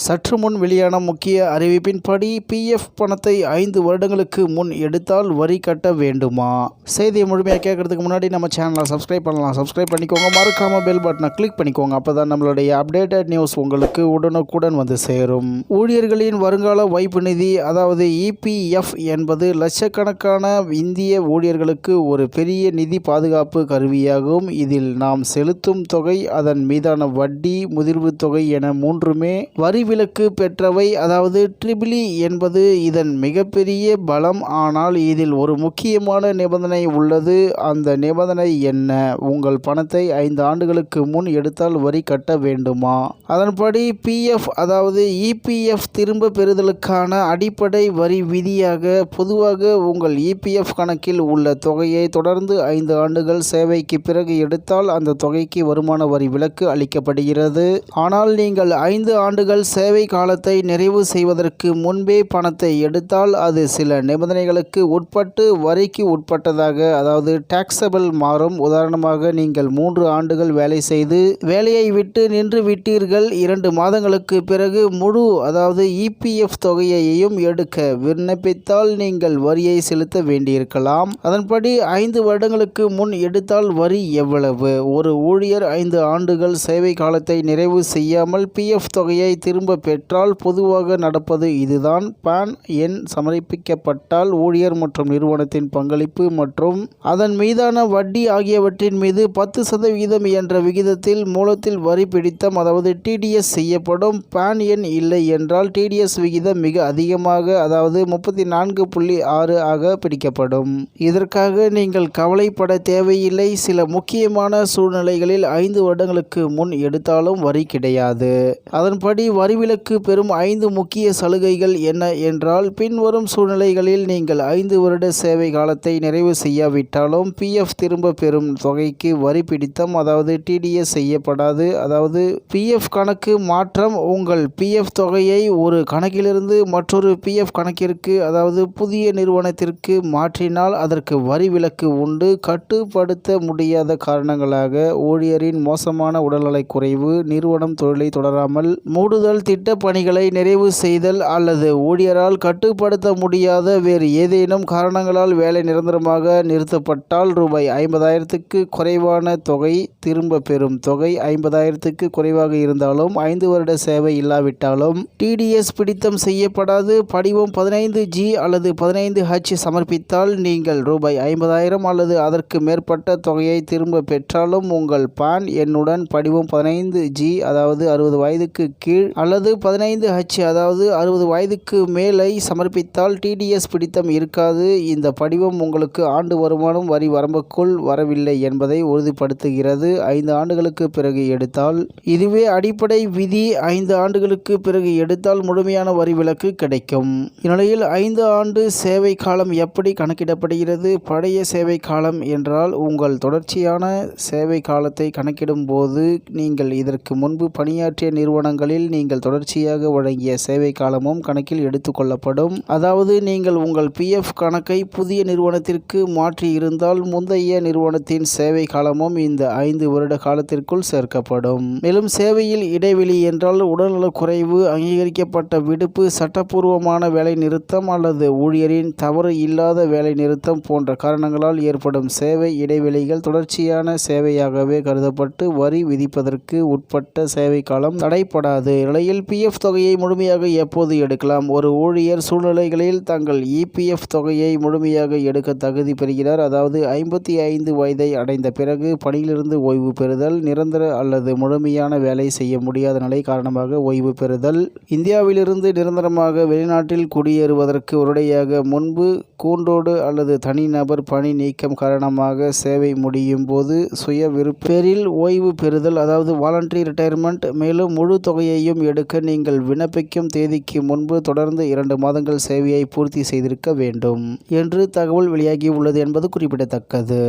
சற்று முன் வெளியான முக்கிய அறிவிப்பின்படி பிஎஃப் பணத்தை 5 வருடங்களுக்கு முன் எடுத்தால் வரி கட்ட வேண்டுமா? செய்தியை முழுமையாக கேட்கறதுக்கு முன்னாடி நம்ம சேனலை சப்ஸ்கிரைப் பண்ணலாம். சப்ஸ்கிரைப் பண்ணிக்கோங்க. மறக்காம பெல் பட்டனை கிளிக் பண்ணிக்கோங்க. அப்பதான் நம்மளுடைய அப்டேட்டட் நியூஸ் உங்களுக்கு உடனுக்குடன் வந்து சேரும். ஊழியர்களின் வருங்கால வைப்பு நிதி அதாவது இபிஎஃப் என்பது லட்சக்கணக்கான இந்திய ஊழியர்களுக்கு ஒரு பெரிய நிதி பாதுகாப்பு கருவியாகும். இதில் நாம் செலுத்தும் தொகை, அதன் மீதான வட்டி, முதிர்வு தொகை என மூன்றுமே வரி விலக்கு பெற்றவை. அதாவது ட்ரிபிளி என்பது இதன் மிகப்பெரிய பலம். ஆனால் இதில் ஒரு முக்கியமான நிபந்தனை உள்ளது. அந்த நிபந்தனை என்ன? உங்கள் பணத்தை 5 ஆண்டுகளுக்கு முன் எடுத்தால் வரி கட்ட வேண்டுமா? அதன்படி பிஎஃப் அதாவது இபிஎஃப் திரும்ப பெறுதலுக்கான அடிப்படை வரி விதியாக பொதுவாக உங்கள் இபிஎஃப் கணக்கில் உள்ள தொகையை தொடர்ந்து 5 ஆண்டுகள் சேவைக்கு பிறகு எடுத்தால் அந்த தொகைக்கு வருமான வரி விலக்கு அளிக்கப்படுகிறது. ஆனால் நீங்கள் 5 ஆண்டுகள் சேவை காலத்தை நிறைவு செய்வதற்கு முன்பே பணத்தை எடுத்தால் அது சில நிபந்தனைகளுக்கு உட்பட்டு வரிக்கு உட்பட்டதாக அதாவது டாக்ஸபிள் மாறும். உதாரணமாக, நீங்கள் 3 ஆண்டுகள் வேலை செய்து வேலையை விட்டு நின்று விட்டீர்கள். 2 மாதங்களுக்கு பிறகு முழு அதாவது இபிஎஃப் தொகையையும் எடுக்க விண்ணப்பித்தால் நீங்கள் வரியை செலுத்த வேண்டியிருக்கலாம். அதன்படி 5 வருடங்களுக்கு முன் எடுத்தால் வரி எவ்வளவு? ஒரு ஊழியர் 5 ஆண்டுகள் சேவை காலத்தை நிறைவு செய்யாமல் பிஎஃப் தொகையை திரும்ப பெற்றால் பொதுவாக நடப்பது இதுதான். பான் எண் சமர்ப்பிக்கப்பட்டால் ஊழியர் மற்றும் நிறுவனத்தின் பங்களிப்பு மற்றும் அதன் மீதான வட்டி ஆகியவற்றின் மீது 10% என்ற விகிதத்தில் மூலத்தில் வரி பிடித்தம் அதாவது டிடிஎஸ் செய்யப்படும். பான் எண் இல்லை என்றால் டிடிஎஸ் விகிதம் மிக அதிகமாக அதாவது 34.6 ஆக பிடிக்கப்படும். இதற்காக நீங்கள் கவலைப்பட தேவையில்லை. சில முக்கியமான சூழ்நிலைகளில் 5 வருடங்களுக்கு முன் எடுத்தாலும் வரி கிடையாது. அதன்படி வரி விலக்கு பெறும் 5 முக்கிய சலுகைகள் என்ன என்றால், பின்வரும் சூழ்நிலைகளில் நீங்கள் 5 வருட சேவை காலத்தை நிறைவு செய்யாவிட்டாலும் பிஎஃப் திரும்ப பெறும் தொகைக்கு வரி பிடித்தம் அதாவது டிடிஎஸ் செய்யப்படாது. அதாவது பிஎஃப் கணக்கு மாற்றம். உங்கள் பிஎஃப் தொகையை ஒரு கணக்கிலிருந்து மற்றொரு பிஎஃப் கணக்கிற்கு அதாவது புதிய நிறுவனத்திற்கு மாற்றினால் அதற்கு வரி விலக்கு உண்டு. கட்டுப்படுத்த முடியாத காரணங்களாக ஊழியரின் மோசமான உடல்நலக் குறைவு, நிறுவனம் தொழிலை தொடராமல் மூடுதல், திட்ட பணிகளை நிறைவு செய்தல் அல்லது ஊழியரால் கட்டுப்படுத்த முடியாத வேறு ஏதேனும் காரணங்களால் வேலை நிரந்தரமாக நிறுத்தப்பட்டால் ரூபாய் 50,000க்கு குறைவான தொகை திரும்ப பெறும் தொகை. 50,000க்கு குறைவாக இருந்தாலும் 5 வருட சேவை இல்லாவிட்டாலும் டிடிஎஸ் பிடித்தம் செய்யப்படாது. படிவம் 15G அல்லது 15H சமர்ப்பித்தால் நீங்கள் ரூபாய் 50,000 அல்லது அதற்கு மேற்பட்ட தொகையை திரும்ப பெற்றாலும் உங்கள் பான் எண்ணுடன் படிவம் 15G அதாவது 60 வயதுக்கு கீழ் அல்லது 15H அதாவது 60 வயதுக்கு மேலை சமர்ப்பித்தால் டிடிஎஸ் பிடித்தம் இருக்காது. இந்த படிவம் உங்களுக்கு ஆண்டு வருமானம் வரி வரம்புக்குள் வரவில்லை என்பதை உறுதிப்படுத்துகிறது. 5 ஆண்டுகளுக்கு பிறகு எடுத்தால் இதுவே அடிப்படை விதி. 5 ஆண்டுகளுக்கு பிறகு எடுத்தால் முழுமையான வரி விலக்கு கிடைக்கும். இந்நிலையில் 5 ஆண்டு சேவை காலம் எப்படி கணக்கிடப்படுகிறது? பழைய சேவை காலம் என்றால் உங்கள் தொடர்ச்சியான சேவை காலத்தை கணக்கிடும் போது நீங்கள் இதற்கு முன்பு பணியாற்றிய நிறுவனங்களில் நீங்கள் தொடர்ச்சியாக வழங்கிய சேவை காலமும் கணக்கில் எடுத்துக்கொள்ளப்படும். அதாவது நீங்கள் உங்கள் பிஎஃப் கணக்கை புதிய நிறுவனத்திற்கு மாற்றி இருந்தால் முந்தைய நிறுவனத்தின் சேவை காலமும் இந்த 5 வருட காலத்திற்குள் சேர்க்கப்படும். மேலும் சேவையில் இடைவெளி என்றால் உடல்நலக் குறைவு, அங்கீகரிக்கப்பட்ட விடுப்பு, சட்டப்பூர்வமான வேலை நிறுத்தம் அல்லது ஊழியரின் தவறு இல்லாத வேலை நிறுத்தம் போன்ற காரணங்களால் ஏற்படும் சேவை இடைவெளிகள் தொடர்ச்சியான சேவையாகவே கருதப்பட்டு வரி விதிப்பதற்கு உட்பட்ட சேவை காலம் தடைப்படாது. நிலையில் பிஎஃப் தொகையை முழுமையாக எப்போது எடுக்கலாம்? ஒரு ஊழியர் சூழ்நிலைகளில் தங்கள் இபிஎஃப் தொகையை முழுமையாக எடுக்க தகுதி பெறுகிறார். அதாவது 55 வயதை அடைந்த பிறகு பணியிலிருந்து ஓய்வு பெறுதல், நிரந்தர அல்லது முழுமையான வேலை செய்ய முடியாத நிலை காரணமாக ஓய்வு பெறுதல், இந்தியாவிலிருந்து நிரந்தரமாக வெளிநாட்டில் குடியேறுவதற்கு உடனடியாக முன்பு, கூண்டோடு அல்லது தனிநபர் பணி நீக்கம் காரணமாக சேவை முடியும் போது, சுய விருப்ப பேரில் ஓய்வு பெறுதல் அதாவது வாலண்டரி ரிட்டையர்மெண்ட். மேலும் முழு தொகையையும் எடுக்க நீங்கள் விண்ணப்பிக்கும் தேதிக்கு முன்பு தொடர்ந்து 2 மாதங்கள் சேவையை பூர்த்தி செய்திருக்க வேண்டும் என்று தகவல் வெளியாகி உள்ளது என்பது குறிப்பிடத்தக்கது.